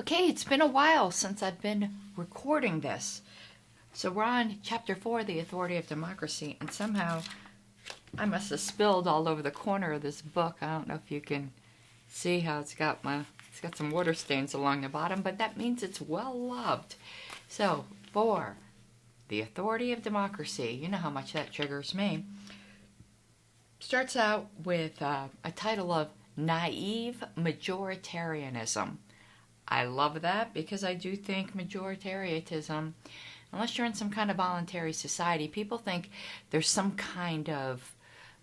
Okay, it's been a while since I've been recording this. So we're on chapter 4, The Authority of Democracy, and somehow I must have spilled all over the corner of this book. I don't know if you can see how it's got some water stains along the bottom, but that means it's well loved. So, 4, The Authority of Democracy. You know how much that triggers me. Starts out with a title of Naive Majoritarianism. I love that because I do think majoritarianism, unless you're in some kind of voluntary society, people think there's some kind of.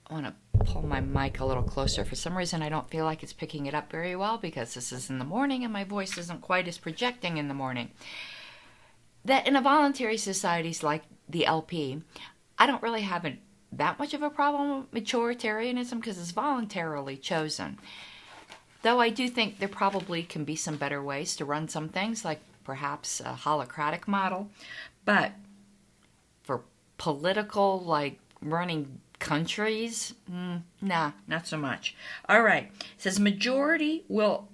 I want to pull my mic a little closer. For some reason, I don't feel like it's picking it up very well because this is in the morning and my voice isn't quite as projecting in the morning. That in a voluntary societies like the LP, I don't really have that much of a problem with majoritarianism because it's voluntarily chosen. Though I do think there probably can be some better ways to run some things, like perhaps a holocratic model. But for political, like running countries, nah, not so much. All right, it says majority will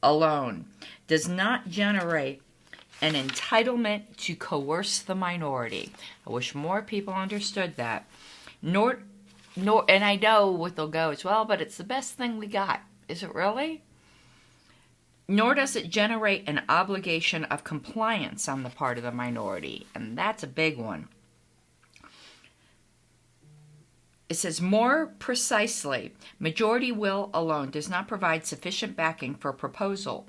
alone does not generate an entitlement to coerce the minority. I wish more people understood that. Nor, and I know what they'll go as well, but it's the best thing we got. Is it really? Nor does it generate an obligation of compliance on the part of the minority, and that's a big one. It says more precisely, majority will alone does not provide sufficient backing for a proposal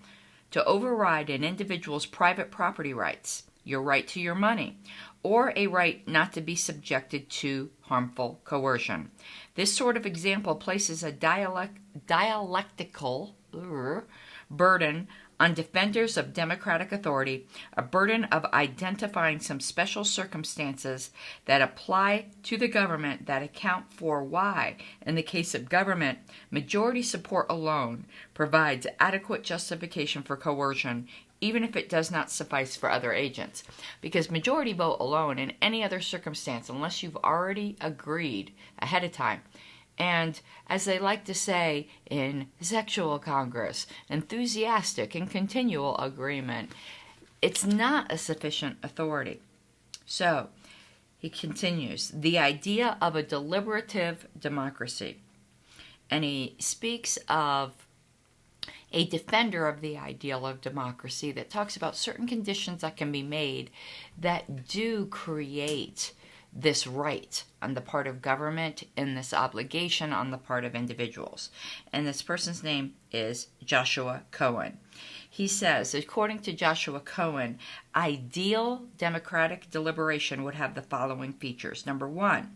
to override an individual's private property rights, your right to your money, or a right not to be subjected to harmful coercion. This sort of example places a dialectical burden on defenders of democratic authority, a burden of identifying some special circumstances that apply to the government that account for why, in the case of government, majority support alone provides adequate justification for coercion, even if it does not suffice for other agents. Because majority vote alone in any other circumstance, unless you've already agreed ahead of time, and, as they like to say in sexual congress, enthusiastic and continual agreement, it's not a sufficient authority. So, he continues, the idea of a deliberative democracy. And he speaks of a defender of the ideal of democracy that talks about certain conditions that can be made that do create this right on the part of government and this obligation on the part of individuals. And this person's name is Joshua Cohen. He says, according to Joshua Cohen, ideal democratic deliberation would have the following features. Number 1,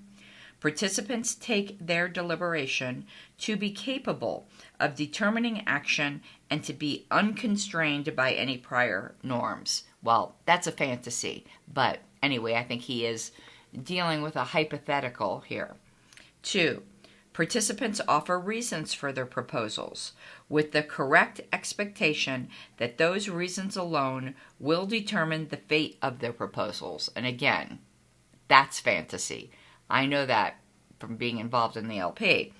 participants take their deliberation to be capable of determining action and to be unconstrained by any prior norms. Well, that's a fantasy, but anyway, I think he is dealing with a hypothetical here. 2, participants offer reasons for their proposals with the correct expectation that those reasons alone will determine the fate of their proposals. And again, that's fantasy. I know that from being involved in the LP.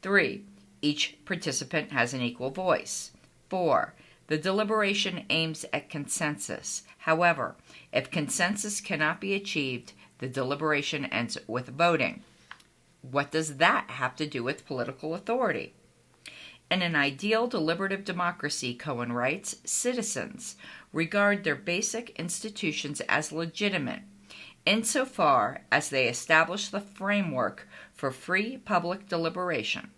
3, each participant has an equal voice. 4, the deliberation aims at consensus. However, if consensus cannot be achieved, the deliberation ends with voting. What does that have to do with political authority? In an ideal deliberative democracy, Cohen writes, citizens regard their basic institutions as legitimate, insofar as they establish the framework for free public deliberation.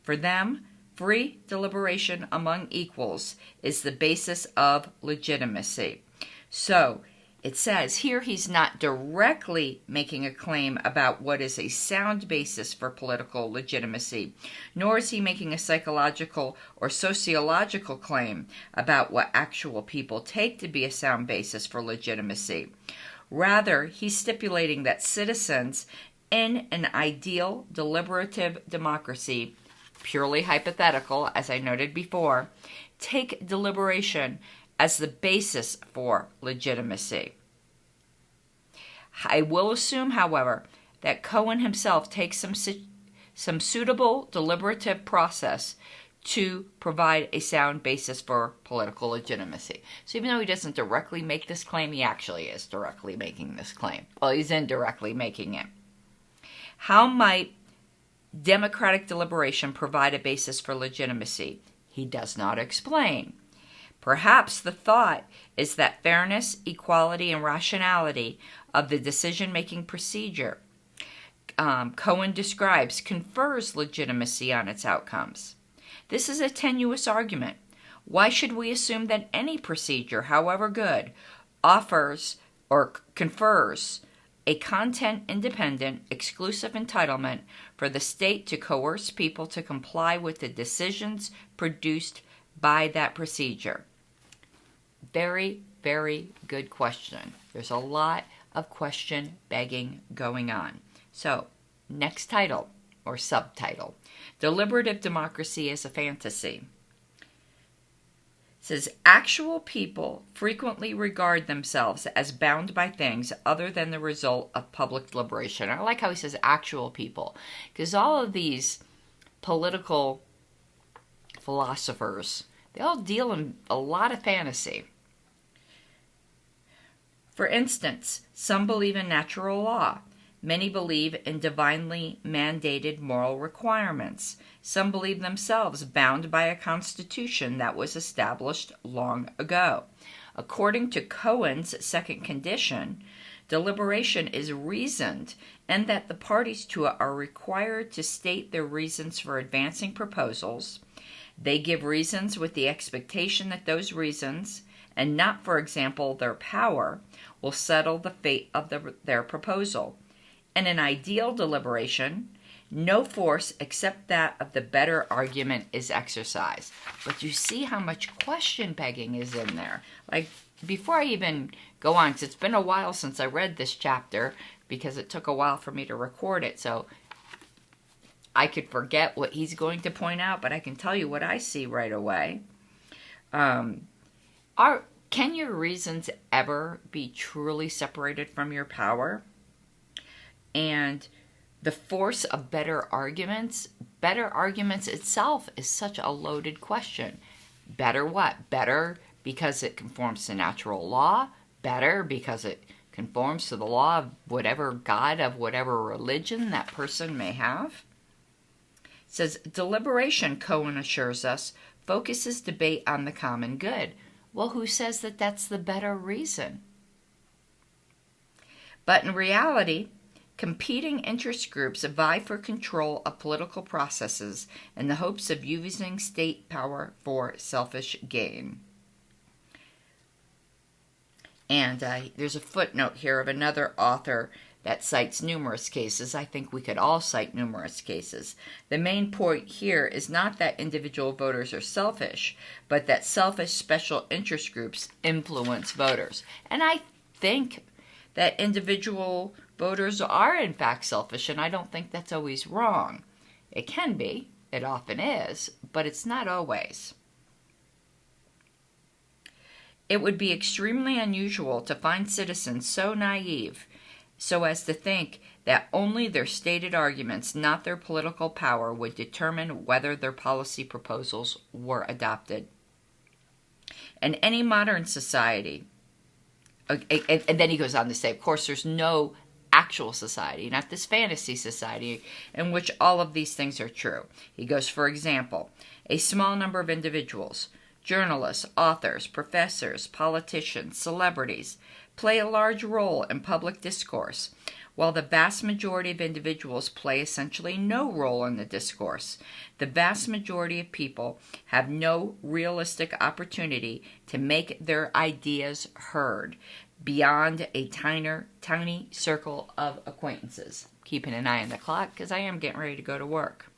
For them, free deliberation among equals is the basis of legitimacy. So, it says here he's not directly making a claim about what is a sound basis for political legitimacy, nor is he making a psychological or sociological claim about what actual people take to be a sound basis for legitimacy. Rather, he's stipulating that citizens in an ideal deliberative democracy, purely hypothetical, as I noted before, take deliberation as the basis for legitimacy. I will assume, however, that Cohen himself takes some suitable deliberative process to provide a sound basis for political legitimacy. So even though he doesn't directly make this claim, he actually is directly making this claim. Well, he's indirectly making it. How might democratic deliberation provide a basis for legitimacy? He does not explain. Perhaps the thought is that fairness, equality, and rationality of the decision-making procedure Cohen describes confers legitimacy on its outcomes. This is a tenuous argument. Why should we assume that any procedure, however good, offers or confers a content-independent, exclusive entitlement for the state to coerce people to comply with the decisions produced by that procedure? Very, very good question. There's a lot of question begging going on. So, next title or subtitle, Deliberative Democracy as a Fantasy. It says, actual people frequently regard themselves as bound by things other than the result of public deliberation. I like how he says actual people, because all of these political philosophers, they all deal in a lot of fantasy. For instance, some believe in natural law. Many believe in divinely mandated moral requirements. Some believe themselves bound by a constitution that was established long ago. According to Cohen's second condition, deliberation is reasoned, and that the parties to it are required to state their reasons for advancing proposals. They give reasons with the expectation that those reasons, and not, for example, their power, will settle the fate of their proposal. In an ideal deliberation, no force except that of the better argument is exercised. But you see how much question begging is in there. Like, before I even go on, because it's been a while since I read this chapter, because it took a while for me to record it, so I could forget what he's going to point out, but I can tell you what I see right away. Can your reasons ever be truly separated from your power? And the force of better arguments itself is such a loaded question. Better what? Better because it conforms to natural law? Better because it conforms to the law of whatever God of whatever religion that person may have? It says, deliberation, Cohen assures us, focuses debate on the common good. Well, who says that that's the better reason? But in reality, competing interest groups vie for control of political processes in the hopes of using state power for selfish gain. And there's a footnote here of another author that cites numerous cases. I think we could all cite numerous cases. The main point here is not that individual voters are selfish, but that selfish special interest groups influence voters. And I think that individual voters are in fact selfish, and I don't think that's always wrong. It can be, it often is, but it's not always. It would be extremely unusual to find citizens so naive so as to think that only their stated arguments, not their political power, would determine whether their policy proposals were adopted. In any modern society, and then he goes on to say, of course, there's no actual society, not this fantasy society, in which all of these things are true. He goes, for example, a small number of individuals, journalists, authors, professors, politicians, celebrities, play a large role in public discourse, while the vast majority of individuals play essentially no role in the discourse. The vast majority of people have no realistic opportunity to make their ideas heard beyond a tiny circle of acquaintances. Keeping an eye on the clock because I am getting ready to go to work.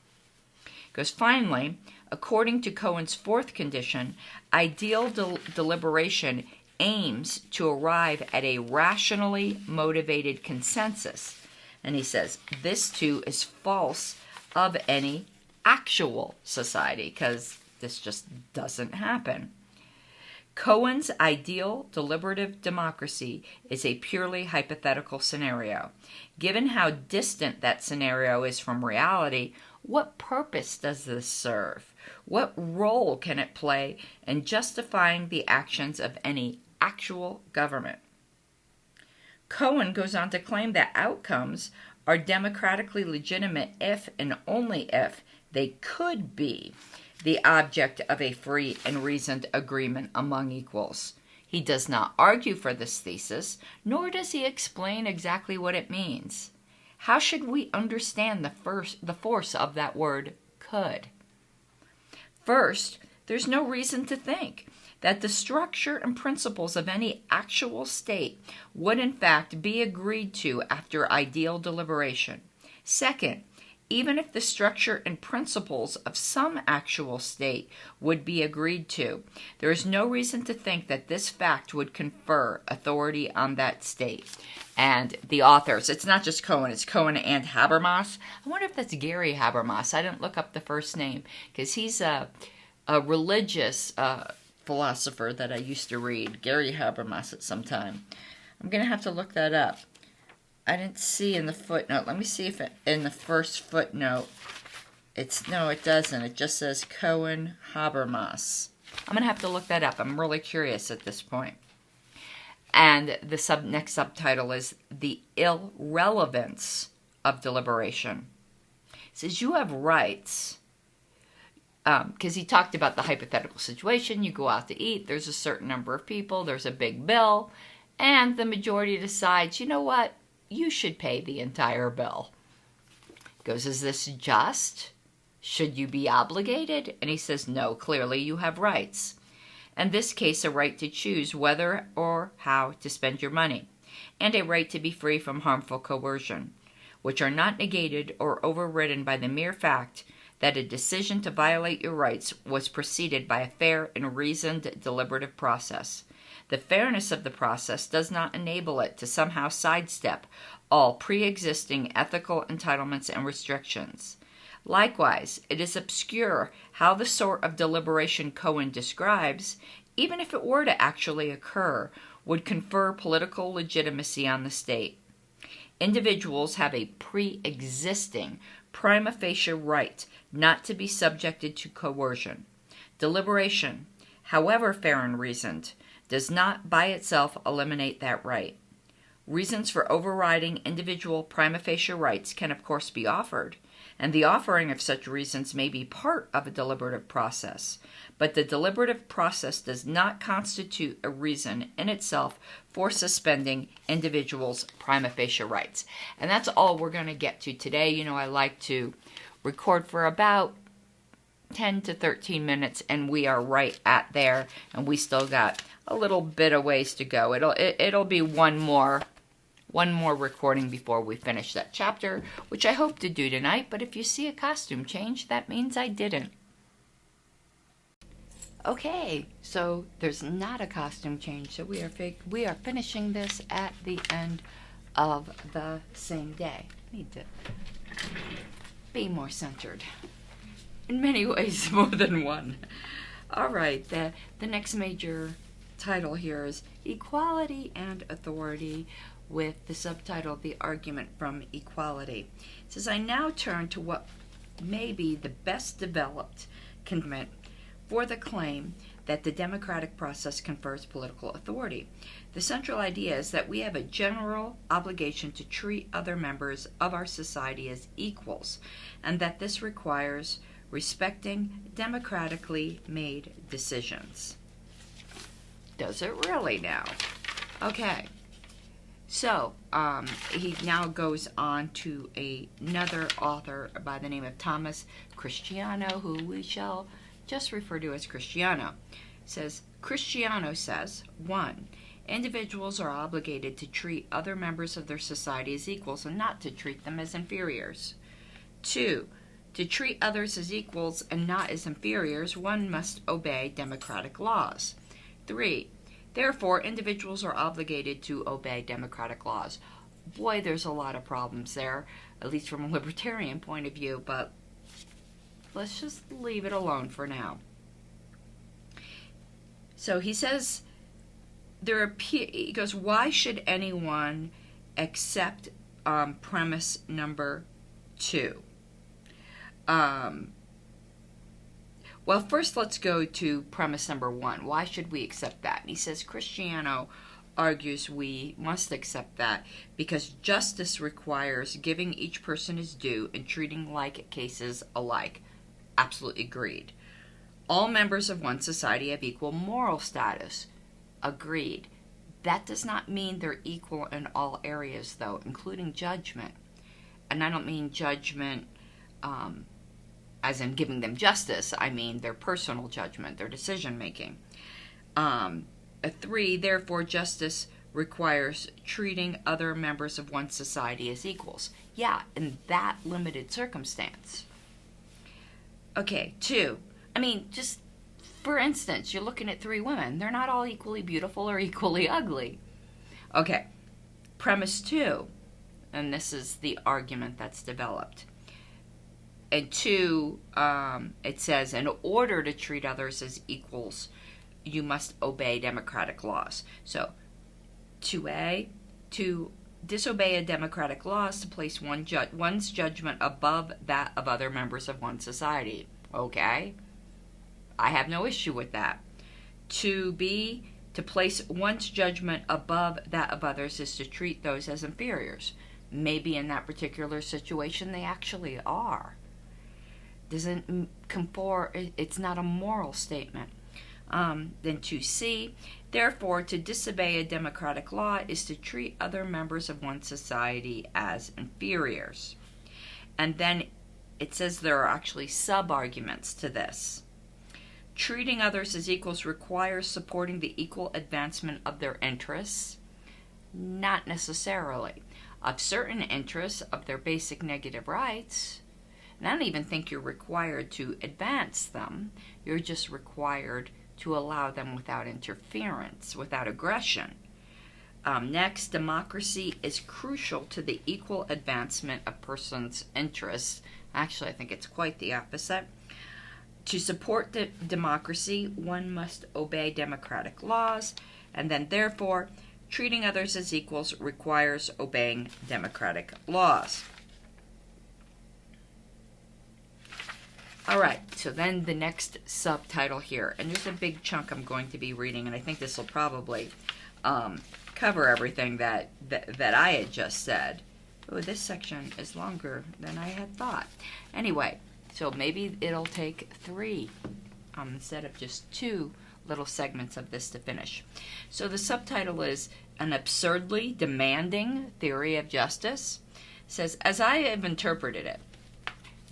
Because finally, according to Cohen's fourth condition, ideal deliberation aims to arrive at a rationally motivated consensus. And he says, this too is false of any actual society, because this just doesn't happen. Cohen's ideal deliberative democracy is a purely hypothetical scenario. Given how distant that scenario is from reality, what purpose does this serve? What role can it play in justifying the actions of any actual government? Cohen goes on to claim that outcomes are democratically legitimate if and only if they could be the object of a free and reasoned agreement among equals. He does not argue for this thesis, nor does he explain exactly what it means. How should we understand the force of that word could? First, there's no reason to think that the structure and principles of any actual state would in fact be agreed to after ideal deliberation. Second, even if the structure and principles of some actual state would be agreed to, there is no reason to think that this fact would confer authority on that state. And the authors, it's not just Cohen, it's Cohen and Habermas. I wonder if that's Gary Habermas. I didn't look up the first name, because he's a religious philosopher that I used to read, Gary Habermas, at some time. I'm going to have to look that up. I didn't see in the footnote. Let me see if in the first footnote, no, it doesn't. It just says Cohen Habermas. I'm going to have to look that up. I'm really curious at this point. And the next subtitle is The Irrelevance of Deliberation. It says you have rights, because he talked about the hypothetical situation. You go out to eat, there's a certain number of people, there's a big bill, and the majority decides, you know what, you should pay the entire bill. Goes, is this just? Should you be obligated? And he says, no, clearly you have rights. In this case, a right to choose whether or how to spend your money, and a right to be free from harmful coercion, which are not negated or overridden by the mere fact that a decision to violate your rights was preceded by a fair and reasoned deliberative process. The fairness of the process does not enable it to somehow sidestep all pre-existing ethical entitlements and restrictions. Likewise, it is obscure how the sort of deliberation Cohen describes, even if it were to actually occur, would confer political legitimacy on the state. Individuals have a pre-existing prima facie right not to be subjected to coercion. Deliberation, however fair and reasoned, does not by itself eliminate that right. Reasons for overriding individual prima facie rights can of course be offered, and the offering of such reasons may be part of a deliberative process, but the deliberative process does not constitute a reason in itself for suspending individuals' prima facie rights. And that's all we're going to get to today. You know, I like to record for about 10 to 13 minutes, and we are right at there, and we still got a little bit of ways to go. It'll be one more recording before we finish that chapter, which I hope to do tonight, but if you see a costume change, that means I didn't. Okay, so there's not a costume change, so we are finishing this at the end of the same day. I need to be more centered. In many ways, more than one. All right, the next major title here is Equality and Authority, with the subtitle, The Argument from Equality. It says, I now turn to what may be the best developed argument for the claim that the democratic process confers political authority. The central idea is that we have a general obligation to treat other members of our society as equals, and that this requires respecting democratically made decisions. Does it really now? Okay. So, he now goes on to another author by the name of Thomas Cristiano, who we shall just refer to as Cristiano. Cristiano says, 1. Individuals are obligated to treat other members of their society as equals and not to treat them as inferiors. 2. To treat others as equals and not as inferiors, one must obey democratic laws. 3. Therefore, individuals are obligated to obey democratic laws. Boy, there's a lot of problems there, at least from a libertarian point of view, but let's just leave it alone for now. So he says, he goes, why should anyone accept premise number 2? Well, first let's go to premise number 1. Why should we accept that? And he says Cristiano argues we must accept that because justice requires giving each person his due and treating like cases alike. Absolutely agreed. All members of one society have equal moral status. Agreed. That does not mean they're equal in all areas, though, including judgment. And I don't mean judgment as in giving them justice. I mean their personal judgment, their decision-making. 3, therefore, justice requires treating other members of one society as equals. Yeah, in that limited circumstance. Okay, 2. I mean, just for instance, you're looking at 3 women. They're not all equally beautiful or equally ugly. Okay, premise 2, and this is the argument that's developed. And 2, it says, in order to treat others as equals, you must obey democratic laws. So, 2A, to disobey a democratic law is to place one's judgment above that of other members of one society. Okay? I have no issue with that. 2B, to place one's judgment above that of others is to treat those as inferiors. Maybe in that particular situation they actually are. Doesn't conform, it's not a moral statement. Then 2C, therefore, to disobey a democratic law is to treat other members of one society as inferiors. And then it says there are actually sub-arguments to this. Treating others as equals requires supporting the equal advancement of their interests. Not necessarily. Of certain interests of their basic negative rights. And I don't even think you're required to advance them. You're just required to allow them without interference, without aggression. Next, democracy is crucial to the equal advancement of persons' interests. Actually, I think it's quite the opposite. To support the democracy, one must obey democratic laws, and then therefore, treating others as equals requires obeying democratic laws. Alright, so then the next subtitle here, and there's a big chunk I'm going to be reading, and I think this will probably cover everything that I had just said. Oh, this section is longer than I had thought. Anyway, so maybe it'll take 3 instead of just 2 little segments of this to finish. So the subtitle is An Absurdly Demanding Theory of Justice. It says, as I have interpreted it,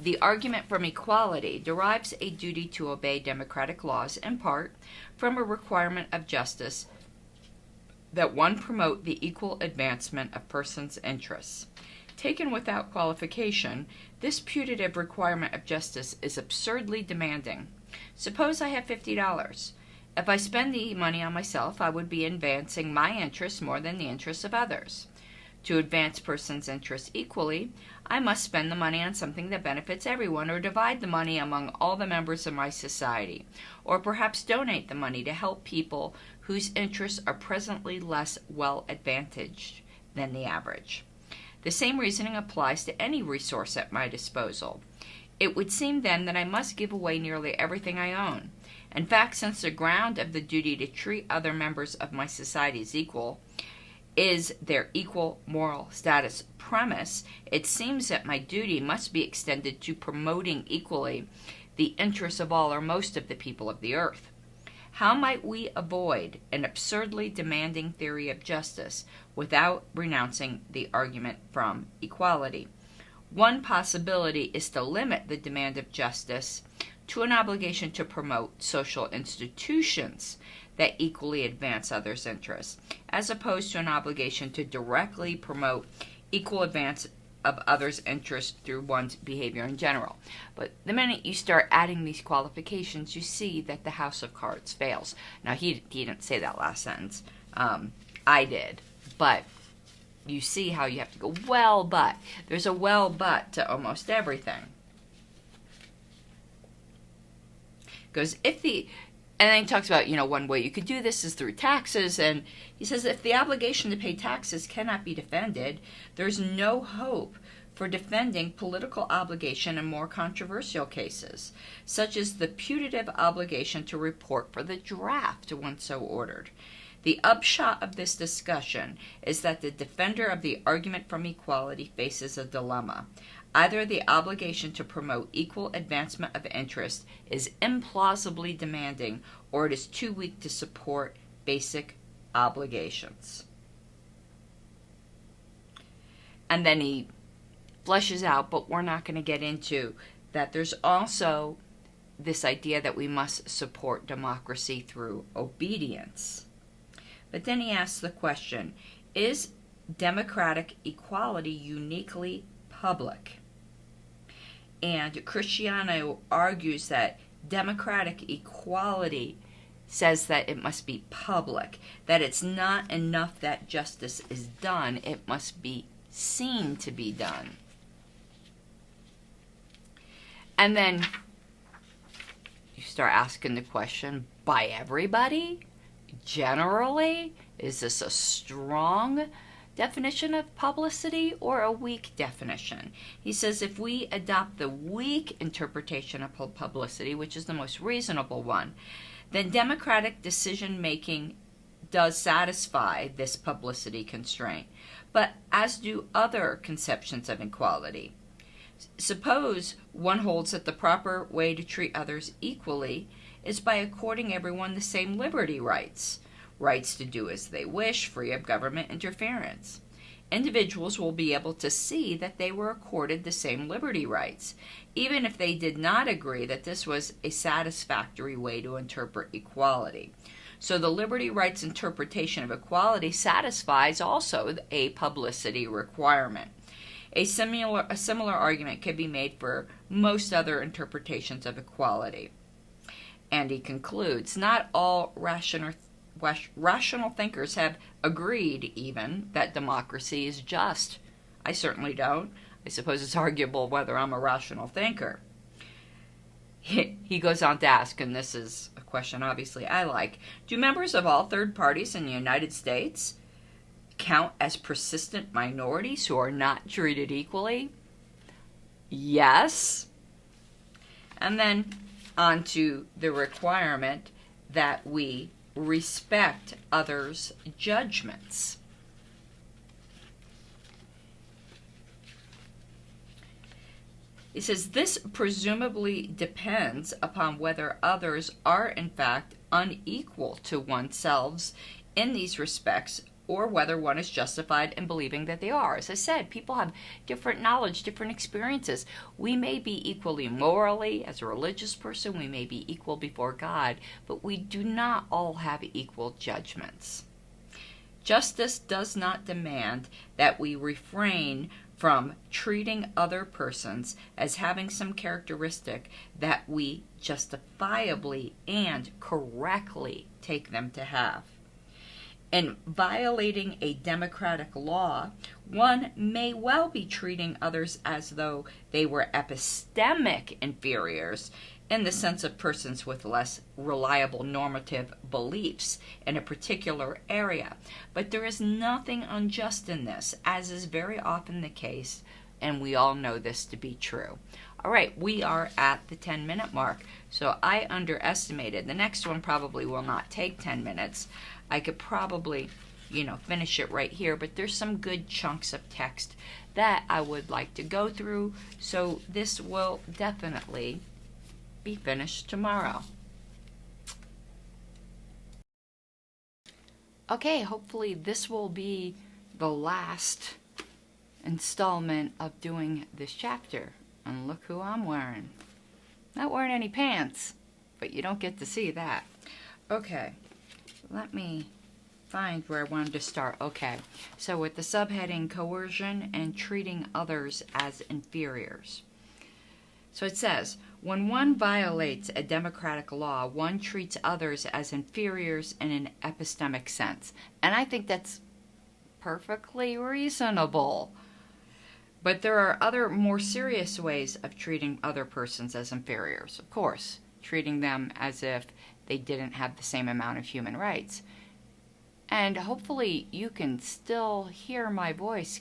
the argument from equality derives a duty to obey democratic laws in part from a requirement of justice that one promote the equal advancement of persons' interests. Taken without qualification, this putative requirement of justice is absurdly demanding. Suppose I have $50. If I spend the money on myself, I would be advancing my interests more than the interests of others. To advance persons' interests equally, I must spend the money on something that benefits everyone, or divide the money among all the members of my society, or perhaps donate the money to help people whose interests are presently less well advantaged than the average. The same reasoning applies to any resource at my disposal. It would seem then that I must give away nearly everything I own. In fact, since the ground of the duty to treat other members of my society as equal is their equal moral status premise, it seems that my duty must be extended to promoting equally the interests of all or most of the people of the earth. How might we avoid an absurdly demanding theory of justice without renouncing the argument from equality? One possibility is to limit the demand of justice to an obligation to promote social institutions that equally advance others' interests, as opposed to an obligation to directly promote equal advance of others' interests through one's behavior in general. But the minute you start adding these qualifications, you see that the house of cards fails. Now, he didn't say that last sentence. I did. But you see how you have to go, well, but. There's a well, but to almost everything. Because and then he talks about, one way you could do this is through taxes, and he says if the obligation to pay taxes cannot be defended, there's no hope for defending political obligation in more controversial cases, such as the putative obligation to report for the draft when so ordered. The upshot of this discussion is that the defender of the argument from equality faces a dilemma. Either the obligation to promote equal advancement of interest is implausibly demanding, or it is too weak to support basic obligations. And then he fleshes out, but we're not going to get into that there's also this idea that we must support democracy through obedience. But then he asks the question, is democratic equality uniquely public? And Cristiano argues that democratic equality says that it must be public, that it's not enough that justice is done, it must be seen to be done. And then you start asking the question, by everybody? Generally? Is this a strong definition of publicity or a weak definition? He says if we adopt the weak interpretation of publicity, which is the most reasonable one, then democratic decision-making does satisfy this publicity constraint, but as do other conceptions of equality. Suppose one holds that the proper way to treat others equally is by according everyone the same liberty rights to do as they wish, free of government interference. Individuals will be able to see that they were accorded the same liberty rights, even if they did not agree that this was a satisfactory way to interpret equality. So the liberty rights interpretation of equality satisfies also a publicity requirement. A similar argument can be made for most other interpretations of equality. And he concludes, not all rational thinkers have agreed even that democracy is just. I certainly don't. I suppose it's arguable whether I'm a rational thinker. He goes on to ask, and this is a question obviously I like, do members of all third parties in the United States count as persistent minorities who are not treated equally? Yes. And then on to the requirement that we respect others' judgments. He says this presumably depends upon whether others are in fact unequal to oneself in these respects, or whether one is justified in believing that they are. As I said, people have different knowledge, different experiences. We may be equally morally, as a religious person, we may be equal before God, but we do not all have equal judgments. Justice does not demand that we refrain from treating other persons as having some characteristic that we justifiably and correctly take them to have. In violating a democratic law, one may well be treating others as though they were epistemic inferiors, in the sense of persons with less reliable normative beliefs in a particular area. But there is nothing unjust in this, as is very often the case, and we all know this to be true. All right, we are at the 10-minute mark, so I underestimated. The next one probably will not take 10 minutes. I could probably, finish it right here, but there's some good chunks of text that I would like to go through, so this will definitely be finished tomorrow. Okay, hopefully this will be the last installment of doing this chapter. And look who I'm wearing. Not wearing any pants, but you don't get to see that. Okay, let me find where I wanted to start. Okay, so with the subheading coercion and treating others as inferiors. So it says, when one violates a democratic law, one treats others as inferiors in an epistemic sense. And I think that's perfectly reasonable. But there are other more serious ways of treating other persons as inferiors. Of course, treating them as if they didn't have the same amount of human rights. And hopefully you can still hear my voice.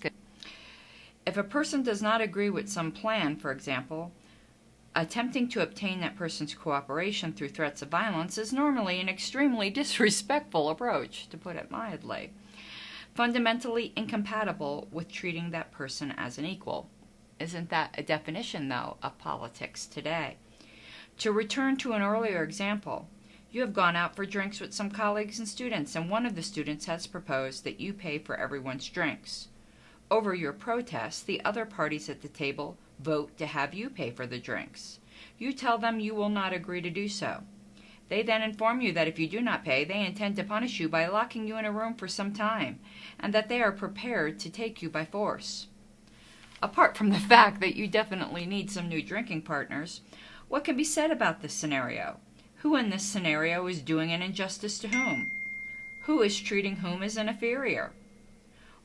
If a person does not agree with some plan, for example, attempting to obtain that person's cooperation through threats of violence is normally an extremely disrespectful approach, to put it mildly, fundamentally incompatible with treating that person as an equal. Isn't that a definition, though, of politics today? To return to an earlier example, you have gone out for drinks with some colleagues and students, and one of the students has proposed that you pay for everyone's drinks. Over your protest, the other parties at the table vote to have you pay for the drinks. You tell them you will not agree to do so. They then inform you that if you do not pay, they intend to punish you by locking you in a room for some time, and that they are prepared to take you by force. Apart from the fact that you definitely need some new drinking partners, what can be said about this scenario? Who in this scenario is doing an injustice to whom? Who is treating whom as an inferior?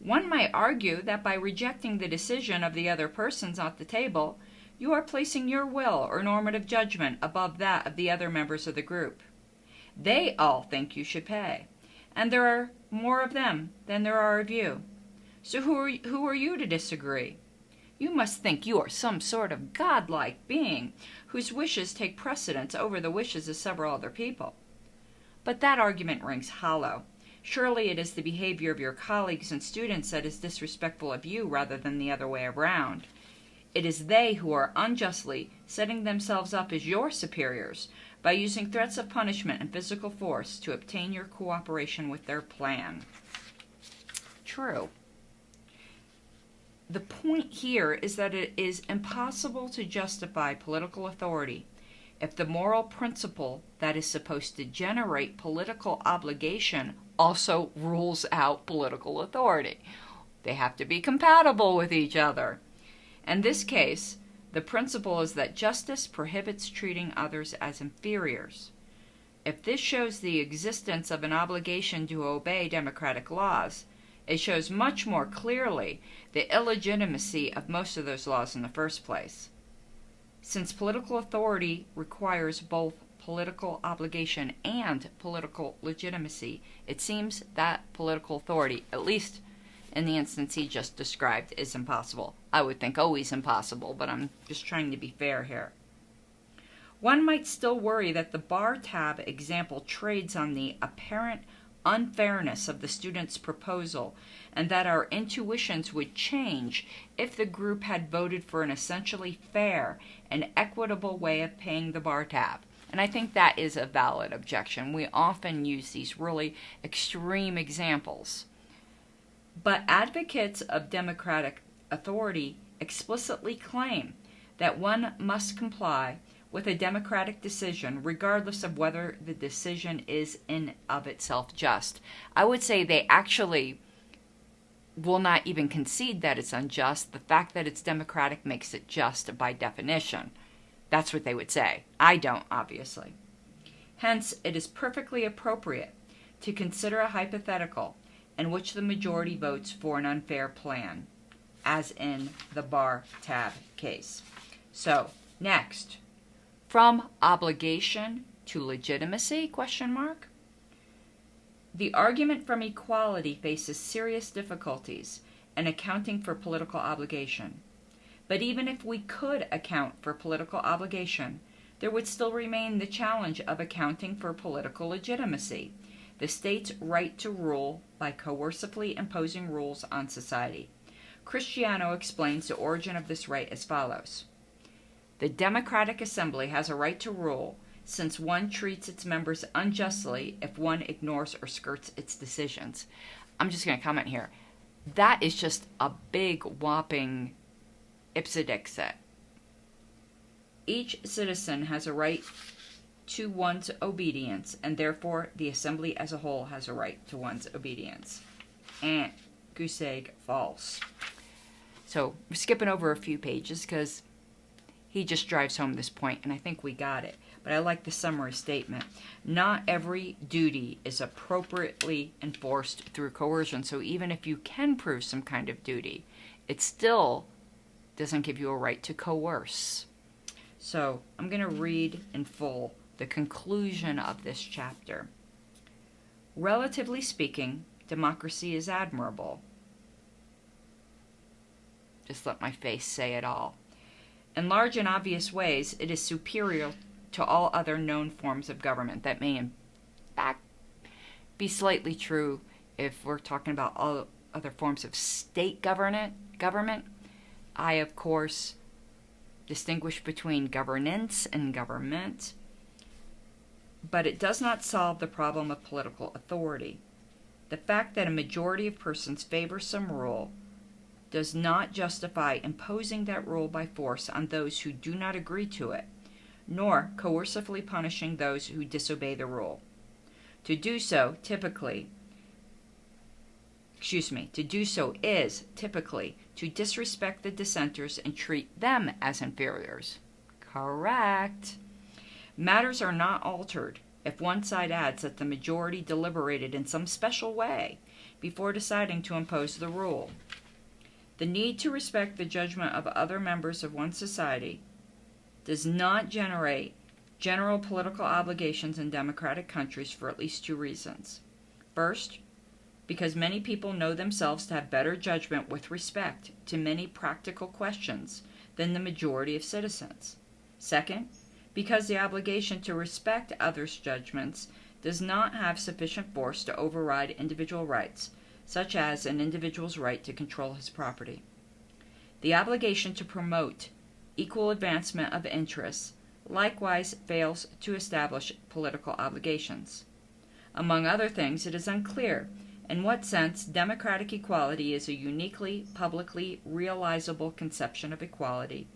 One might argue that by rejecting the decision of the other persons at the table, you are placing your will or normative judgment above that of the other members of the group. They all think you should pay, and there are more of them than there are of you. So who are you to disagree? You must think you are some sort of godlike being whose wishes take precedence over the wishes of several other people. But that argument rings hollow. Surely it is the behavior of your colleagues and students that is disrespectful of you rather than the other way around. It is they who are unjustly setting themselves up as your superiors by using threats of punishment and physical force to obtain your cooperation with their plan. True. The point here is that it is impossible to justify political authority if the moral principle that is supposed to generate political obligation also rules out political authority. They have to be compatible with each other. In this case, the principle is that justice prohibits treating others as inferiors. If this shows the existence of an obligation to obey democratic laws, it shows much more clearly the illegitimacy of most of those laws in the first place. Since political authority requires both political obligation and political legitimacy, it seems that political authority, at least in the instance he just described, is impossible. I would think always impossible, but I'm just trying to be fair here. One might still worry that the bar tab example trades on the apparent unfairness of the student's proposal, and that our intuitions would change if the group had voted for an essentially fair and equitable way of paying the bar tab. And I think that is a valid objection. We often use these really extreme examples. But advocates of democratic authority explicitly claim that one must comply with a democratic decision regardless of whether the decision is in of itself just. I would say they actually will not even concede that it's unjust. The fact that it's democratic makes it just by definition. That's what they would say. I don't, obviously. Hence, it is perfectly appropriate to consider a hypothetical in which the majority votes for an unfair plan, as in the bar tab case. So, next, from obligation to legitimacy, question mark? The argument from equality faces serious difficulties in accounting for political obligation. But even if we could account for political obligation, there would still remain the challenge of accounting for political legitimacy, the state's right to rule by coercively imposing rules on society. Cristiano explains the origin of this right as follows. The Democratic Assembly has a right to rule since one treats its members unjustly if one ignores or skirts its decisions. I'm just going to comment here. That is just a big whopping ipse dixit. Each citizen has a right to one's obedience, and therefore the assembly as a whole has a right to one's obedience. And goose egg, false. So we're skipping over a few pages because he just drives home this point, and I think we got it. But I like the summary statement. Not every duty is appropriately enforced through coercion. So even if you can prove some kind of duty, it still doesn't give you a right to coerce. So I'm going to read in full the conclusion of this chapter. Relatively speaking, democracy is admirable. Just let my face say it all. In large and obvious ways, it is superior to all other known forms of government. That may, in fact, be slightly true if we're talking about all other forms of state government. I, of course, distinguish between governance and government, but it does not solve the problem of political authority. The fact that a majority of persons favor some rule does not justify imposing that rule by force on those who do not agree to it, nor coercively punishing those who disobey the rule. To do so is typically to disrespect the dissenters and treat them as inferiors. Correct. Matters are not altered if one side adds that the majority deliberated in some special way before deciding to impose the rule. The need to respect the judgment of other members of one society does not generate general political obligations in democratic countries for at least two reasons. First, because many people know themselves to have better judgment with respect to many practical questions than the majority of citizens. Second, because the obligation to respect others' judgments does not have sufficient force to override individual rights, such as an individual's right to control his property. The obligation to promote equal advancement of interests likewise fails to establish political obligations. Among other things, it is unclear in what sense democratic equality is a uniquely, publicly realizable conception of equality,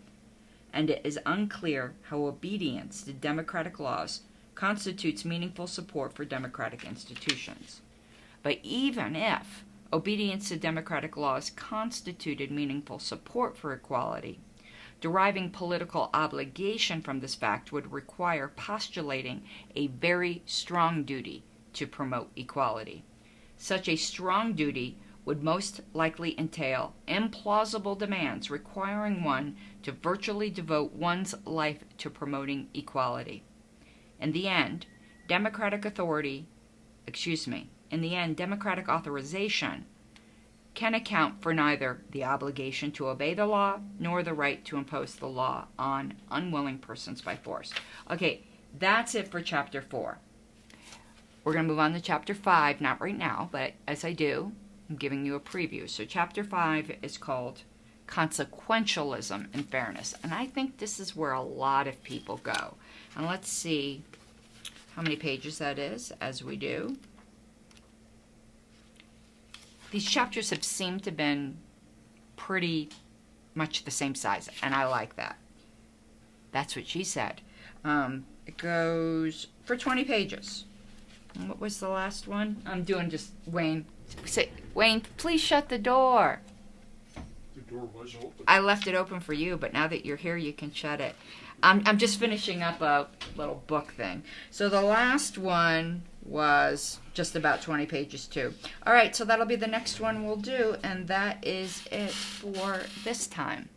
and it is unclear how obedience to democratic laws constitutes meaningful support for democratic institutions. But even if obedience to democratic laws constituted meaningful support for equality, deriving political obligation from this fact would require postulating a very strong duty to promote equality. Such a strong duty would most likely entail implausible demands requiring one to virtually devote one's life to promoting equality. In the end, democratic authorization can account for neither the obligation to obey the law nor the right to impose the law on unwilling persons by force. Okay, that's it for Chapter 4. We're going to move on to Chapter 5, not right now, but as I do, I'm giving you a preview. So Chapter 5 is called Consequentialism and Fairness, and I think this is where a lot of people go. And let's see how many pages that is as we do. These chapters have seemed to have been pretty much the same size, and I like that. That's what she said. It goes for 20 pages. And what was the last one? I'm doing just Wayne. Say, Wayne, please shut the door. The door was open. I left it open for you, but now that you're here, you can shut it. I'm just finishing up a little book thing. So the last one was just about 20 pages too. All right, so that'll be the next one we'll do, and that is it for this time.